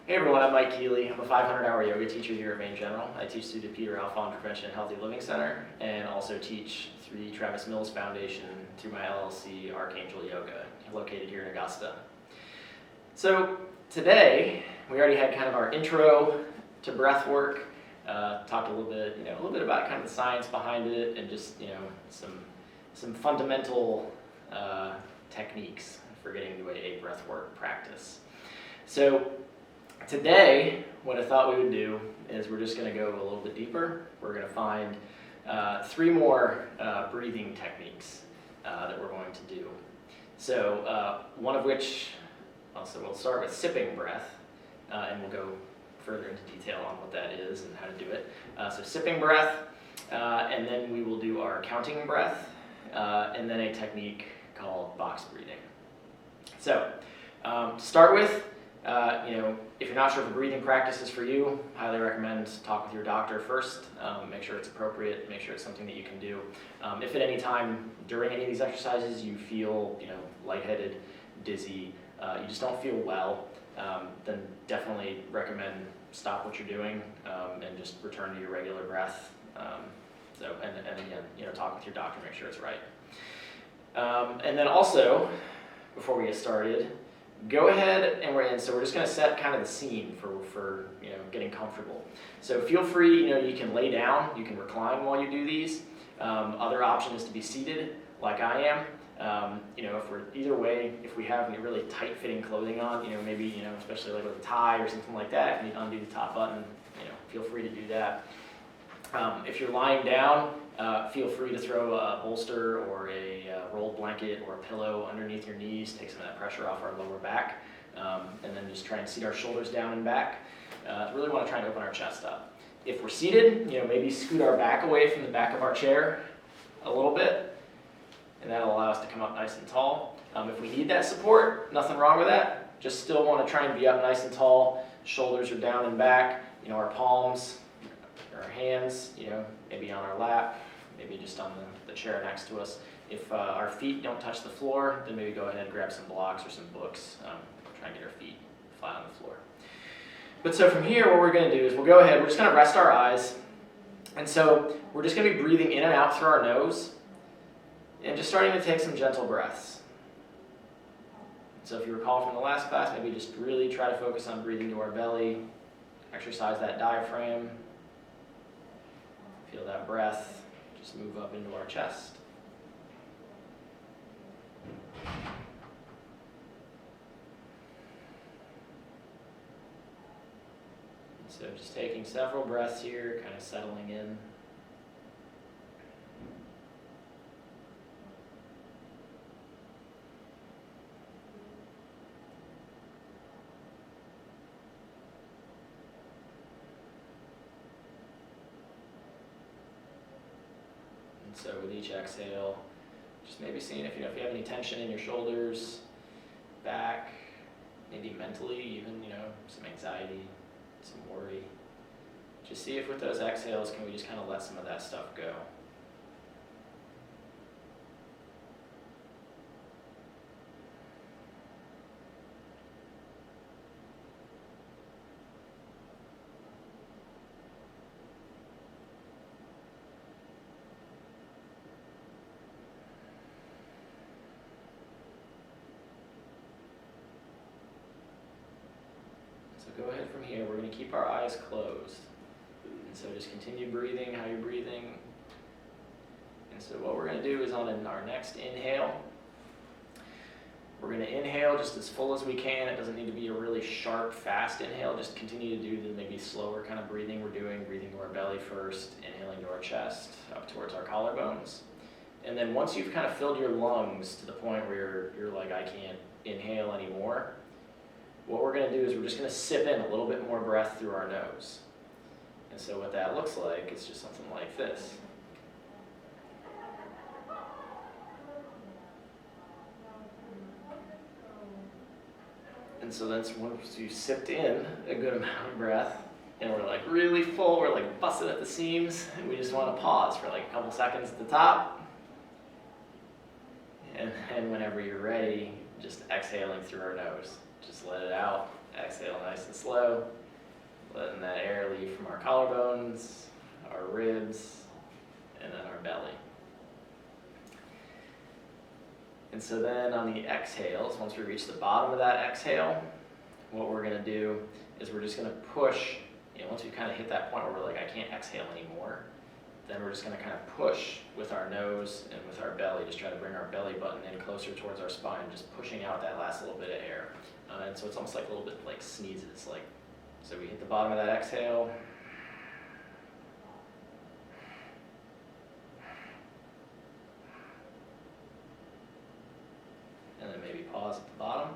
Hey everyone, I'm Mike Keighley. I'm a 500-hour yoga teacher here at MaineGeneral. I teach through the Alfond Prevention and Healthy Living Center and also teach through the Travis Mills Foundation through my LLC, Archangel Yoga, located here in Augusta. So today, we already had kind of our intro to breathwork, talked a little bit about kind of the science behind it and just, some fundamental techniques for getting into a breathwork practice. So today, what I thought we would do is we're just going to go a little bit deeper. We're going to find 3 more breathing techniques that we're going to do. So one of which, we'll start with sipping breath, and we'll go further into detail on what that is and how to do it. So sipping breath, and then we will do our counting breath, and then a technique called box breathing. So to start with, if you're not sure if a breathing practice is for you, highly recommend talk with your doctor first. Make sure it's appropriate, make sure it's something that you can do. If at any time during any of these exercises you feel, lightheaded, dizzy, you just don't feel well, then definitely recommend stop what you're doing and just return to your regular breath. And again, talk with your doctor, make sure it's right. And then also, before we get started, go ahead and we're just going to set kind of the scene for getting comfortable. So feel free, you can lay down, you can recline while you do these. Other option is to be seated, like I am. If we have any really tight-fitting clothing on, maybe especially like with a tie or something like that, if you need to undo the top button, feel free to do that. If you're lying down, feel free to throw a bolster or a rolled blanket or a pillow underneath your knees, take some of that pressure off our lower back, and then just try and seat our shoulders down and back. Really want to try and open our chest up. If we're seated, maybe scoot our back away from the back of our chair a little bit, and that'll allow us to come up nice and tall. If we need that support, nothing wrong with that. Just still want to try and be up nice and tall. Shoulders are down and back. Our palms, our hands, maybe on our lap, maybe just on the chair next to us. If our feet don't touch the floor, then maybe go ahead and grab some blocks or some books. Try and get our feet flat on the floor. But so from here, what we're going to do is we're just going to rest our eyes. And so we're just going to be breathing in and out through our nose and just starting to take some gentle breaths. So if you recall from the last class, maybe just really try to focus on breathing to our belly, exercise that diaphragm, feel that breath just move up into our chest. So just taking several breaths here, kind of settling in. So with each exhale, just maybe seeing if you have any tension in your shoulders, back, maybe mentally even, some anxiety, some worry. Just see if with those exhales, can we just kind of let some of that stuff go. So go ahead from here, we're going to keep our eyes closed. And so just continue breathing how you're breathing. And so what we're going to do is on our next inhale, we're going to inhale just as full as we can. It doesn't need to be a really sharp, fast inhale. Just continue to do the maybe slower kind of breathing we're doing. Breathing to our belly first, inhaling to our chest, up towards our collarbones. And then once you've kind of filled your lungs to the point where you're like, I can't inhale anymore, what we're going to do is we're just going to sip in a little bit more breath through our nose. And so what that looks like is just something like this. And so then once you sipped in a good amount of breath, and we're like really full, we're like busted at the seams, and we just want to pause for like a couple seconds at the top. And whenever you're ready, just exhaling through our nose. Just let it out Exhale nice and slow, letting that air leave from our collarbones, our ribs, and then our belly. And so then on the exhales, once we reach the bottom of that exhale, what we're going to do is we're just going to push, once we kind of hit that point where we're like, I can't exhale anymore, then we're just going to kind of push with our nose and with our belly, just try to bring our belly button in closer towards our spine, just pushing out that last little bit of air. And so it's almost like a little bit like sneezes. So we hit the bottom of that exhale. And then maybe pause at the bottom.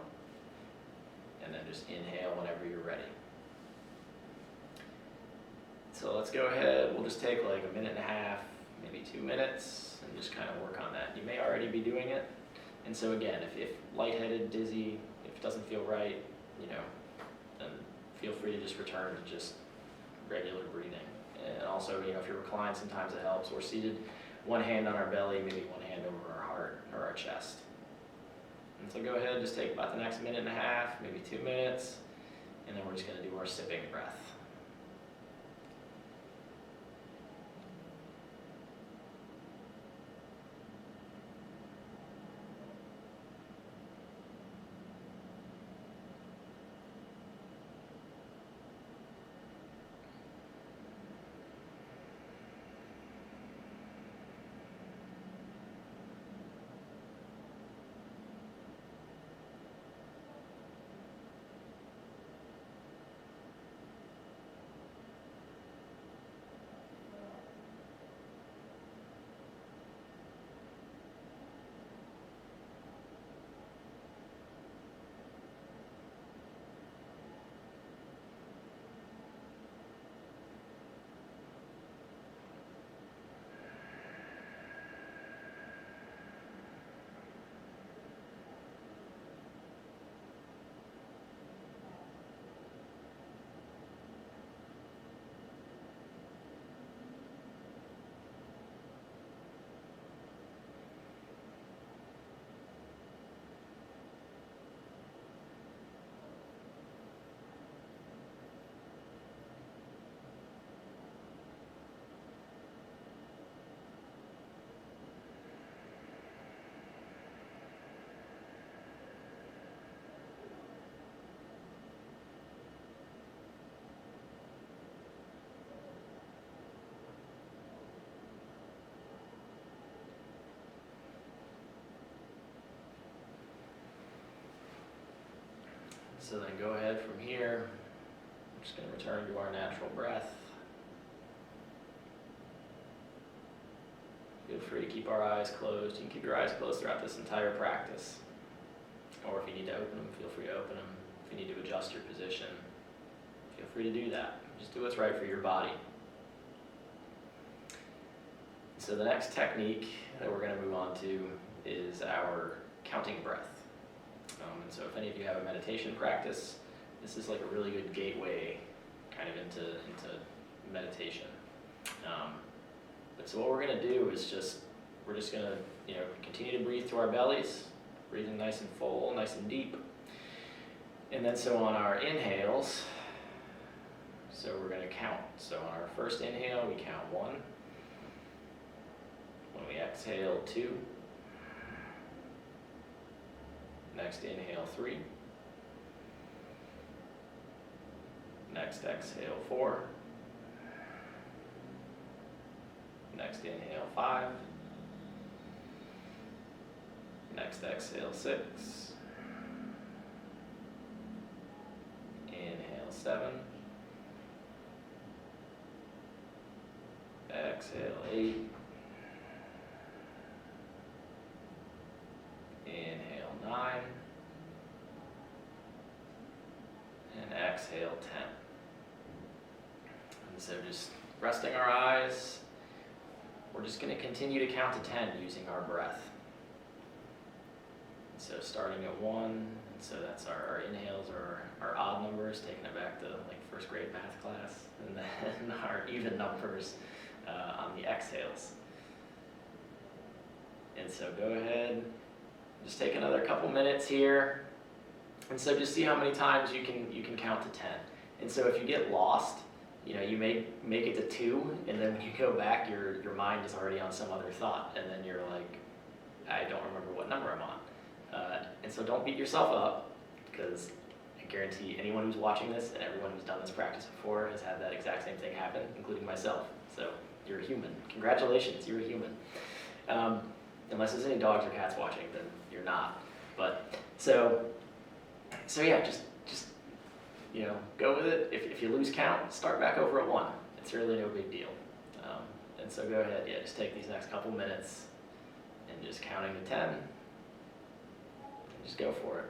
And then just inhale whenever you're ready. So let's go ahead, we'll just take like a minute and a half, maybe 2 minutes, and just kind of work on that. You may already be doing it. And so again, if lightheaded, dizzy, if it doesn't feel right, then feel free to just return to just regular breathing. And also, if you're reclined, sometimes it helps. We're seated, one hand on our belly, maybe one hand over our heart or our chest. And so go ahead and just take about the next minute and a half, maybe 2 minutes, and then we're just going to do our sipping breath. So then go ahead from here. I'm just going to return to our natural breath. Feel free to keep our eyes closed. You can keep your eyes closed throughout this entire practice. Or if you need to open them, feel free to open them. If you need to adjust your position, feel free to do that. Just do what's right for your body. So the next technique that we're going to move on to is our counting breath. And so if any of you have a meditation practice, this is like a really good gateway kind of into meditation. But so what we're going to do is we're just going to continue to breathe through our bellies, breathing nice and full, nice and deep. And then so on our inhales, so we're going to count. So on our first inhale, we count 1. When we exhale, 2. Next inhale, 3. Next exhale, 4. Next inhale, 5. Next exhale, 6. Inhale, 7. Exhale, 8. Inhale, 9. And exhale, 10. And so just resting our eyes, we're just going to continue to count to 10 using our breath. So starting at 1, and so that's our inhales are our odd numbers, taking it back to like first grade math class, and then our even numbers on the exhales. And so go ahead, just take another couple minutes here, And so just see how many times you can count to 10. And so if you get lost, you may make it to 2, and then when you go back, your mind is already on some other thought, and then you're like, I don't remember what number I'm on. And so don't beat yourself up, because I guarantee anyone who's watching this and everyone who's done this practice before has had that exact same thing happen, including myself. So you're a human. Congratulations, you're a human. Unless there's any dogs or cats watching, then you're not. But so yeah, just go with it. If you lose count, start back over at 1. It's really no big deal. And so go ahead, just take these next couple minutes and just counting to 10, and just go for it.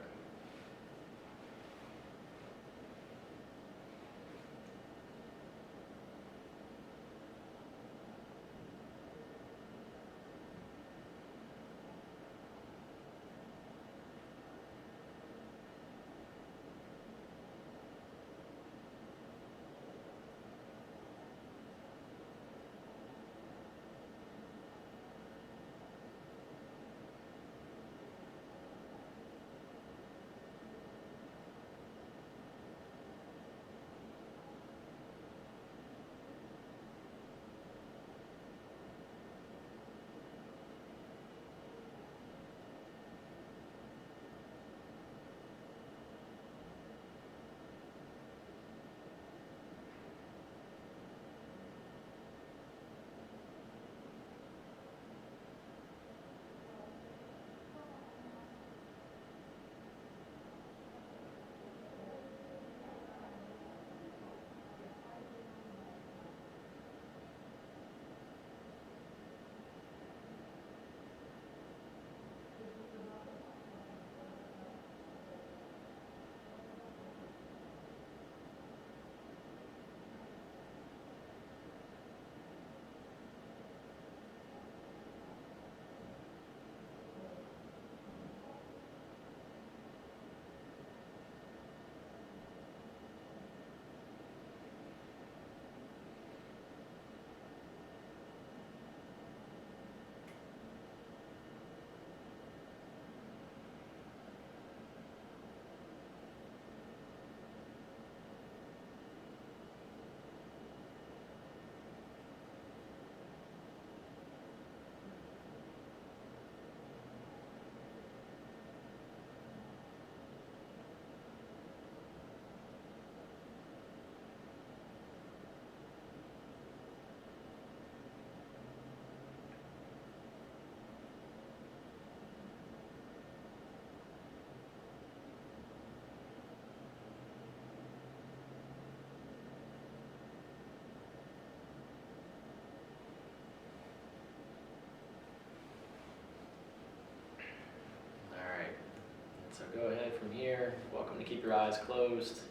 So go ahead from here. Welcome to keep your eyes closed.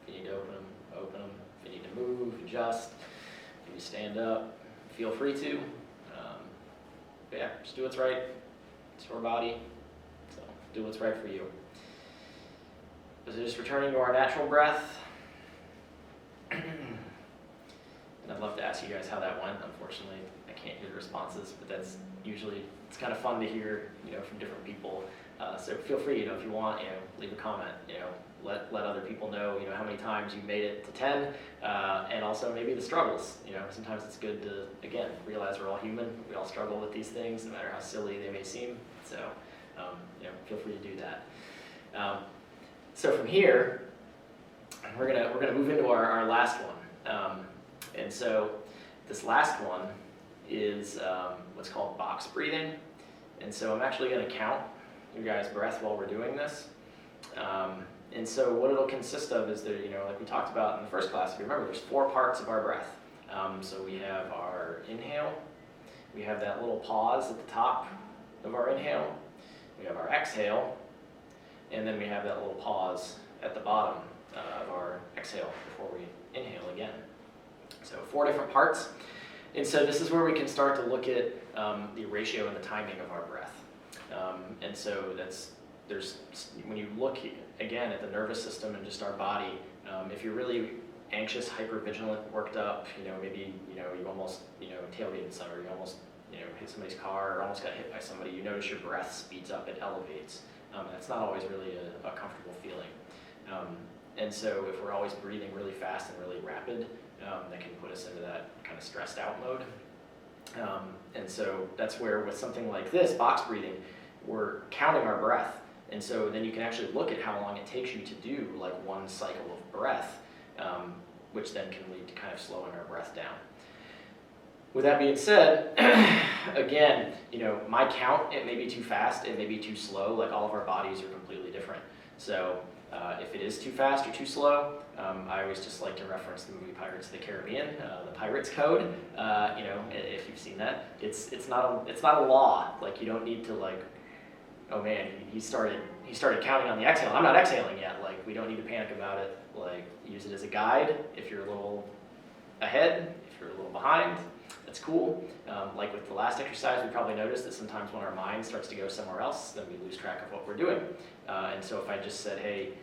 If you need to open them, open them. If you need to move, adjust. If you stand up, feel free to. But yeah, just do what's right. It's your body, so do what's right for you. So just returning to our natural breath. And I'd love to ask you guys how that went. Unfortunately, I can't hear the responses, but that's usually, it's kind of fun to hear, from different people. So feel free, if you want, leave a comment, let other people know, how many times you made it to 10, and also maybe the struggles. Sometimes it's good to, again, realize we're all human. We all struggle with these things, no matter how silly they may seem. So, feel free to do that. So from here, we're gonna move into our last one. And so this last one is what's called box breathing. And so I'm actually gonna count your guys' breath while we're doing this. And so what it'll consist of is that, like we talked about in the first class, if you remember, there's 4 parts of our breath. So we have our inhale, we have that little pause at the top of our inhale, we have our exhale, and then we have that little pause at the bottom of our exhale before we inhale again. So 4 different parts. And so this is where we can start to look at the ratio and the timing of our breath. And so when you look again at the nervous system and just our body, if you're really anxious, hypervigilant, worked up, maybe you almost tailgated somebody, or you almost hit somebody's car, or almost got hit by somebody, you notice your breath speeds up, it elevates. That's not always really a comfortable feeling. And so if we're always breathing really fast and really rapid, that can put us into that kind of stressed out mode. And so that's where with something like this, box breathing, we're counting our breath. And so then you can actually look at how long it takes you to do like one cycle of breath, which then can lead to kind of slowing our breath down. With that being said, again, my count, it may be too fast, it may be too slow, like all of our bodies are completely different. So if it is too fast or too slow, I always just like to reference the movie Pirates of the Caribbean, the Pirates Code. If you've seen that, it's not a law. Like you don't need to like, oh man, he started counting on the exhale. I'm not exhaling yet. Like we don't need to panic about it. Like use it as a guide. If you're a little ahead, if you're a little behind, that's cool. Like with the last exercise, we probably noticed that sometimes when our mind starts to go somewhere else, then we lose track of what we're doing. And so if I just said, hey,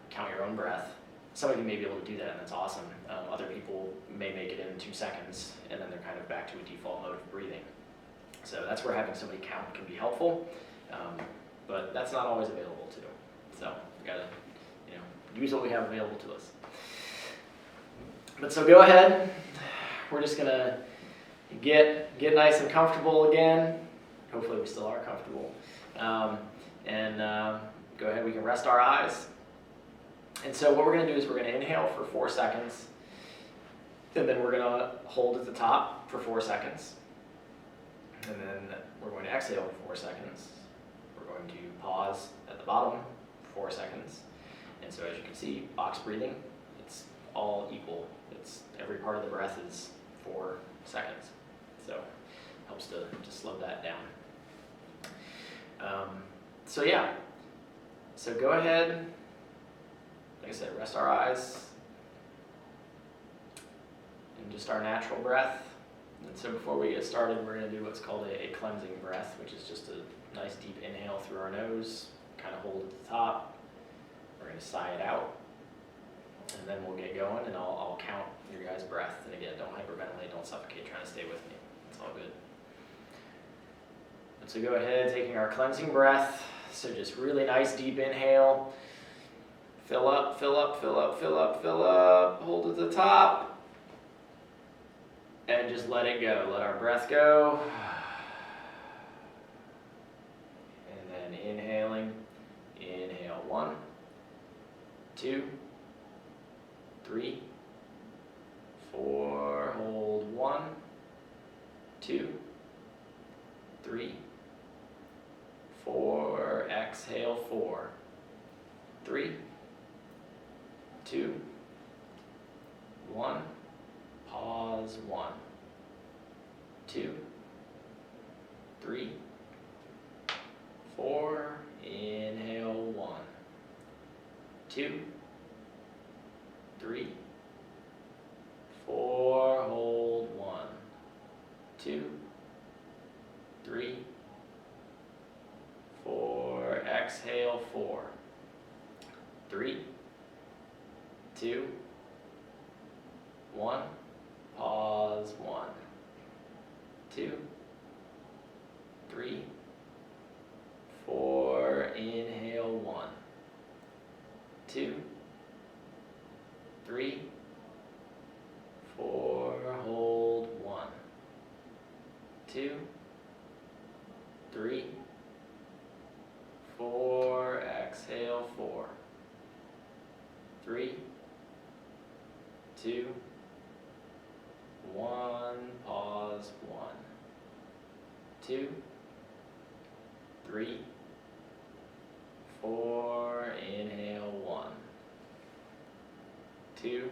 count your own breath, some of you may be able to do that, and that's awesome. Other people may make it in 2 seconds, and then they're kind of back to a default mode of breathing. So that's where having somebody count can be helpful, but that's not always available too. So we gotta, use what we have available to us. But so go ahead. We're just gonna get nice and comfortable again. Hopefully we still are comfortable. Go ahead, we can rest our eyes. And so what we're gonna do is we're gonna inhale for 4 seconds, and then we're gonna hold at the top for 4 seconds. And then we're going to exhale for 4 seconds. We're going to pause at the bottom for 4 seconds. And so as you can see, box breathing, it's all equal. It's every part of the breath is 4 seconds. So it helps to slow that down. So go ahead, like I said, rest our eyes and just our natural breath. And so before we get started, we're going to do what's called a cleansing breath, which is just a nice deep inhale through our nose, kind of hold at the top. We're going to sigh it out, and then we'll get going, and I'll count your guys' breath. And again, don't hyperventilate, don't suffocate, trying to stay with me. It's all good. And so go ahead, taking our cleansing breath. So just really nice deep inhale. Fill up, fill up, fill up, fill up, fill up. Hold at the top. And just let it go. Let our breath go. And then inhaling. Inhale 1, 2, 3, 4. Hold 1, 2, 3, 4. Exhale 4, 3, 2, 1. Pause 1, 2, 3, 4. Inhale 1, 2, 3, 4. Hold 1, 2, 3, 4. Exhale 4, 3, 2, 1. Pause 1, 2, 3, 4. Inhale 1, 2, 3, 4. Hold 1, 2, 3, 4. Exhale 4, 3, 2, 1. Pause 1, 2, 3, 4. Inhale 1, 2,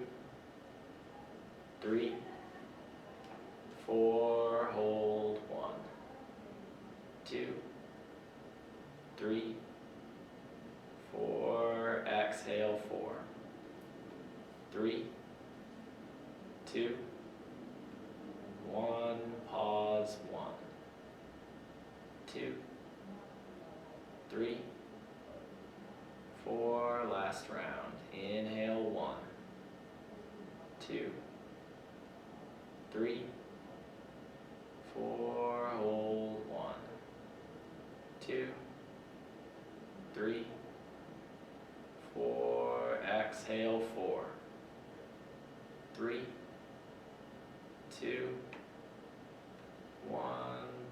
3, 4. Hold 1, 2, 3, 4. Exhale 4, 3, 2, 1. Pause 1, 2, 3, 4. Last round. Inhale 1, 2, 3, 4. Hold 1, 2, exhale, 4, 3, 2, 1,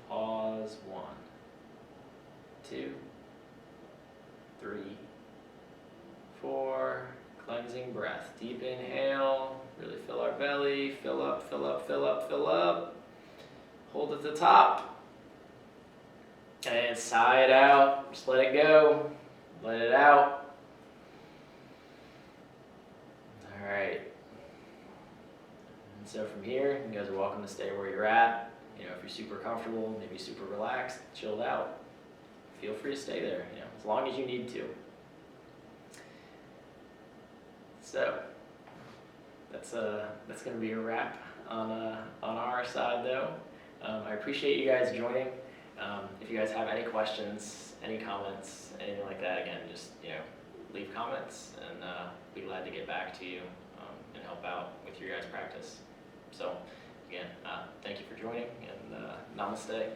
pause, 1, 2, 3, 4, cleansing breath. Deep inhale, really fill our belly, fill up, fill up, fill up, fill up. Hold at the top. And sigh it out, just let it go, let it out. All right. And so from here, you guys are welcome to stay where you're at. You know, if you're super comfortable, maybe super relaxed, chilled out, feel free to stay there, you know, as long as you need to. So that's going to be a wrap on our side, though. I appreciate you guys joining. If you guys have any questions, any comments, anything like that, again, just leave comments, and be glad to get back to you and help out with your guys' practice. So again, thank you for joining, and namaste.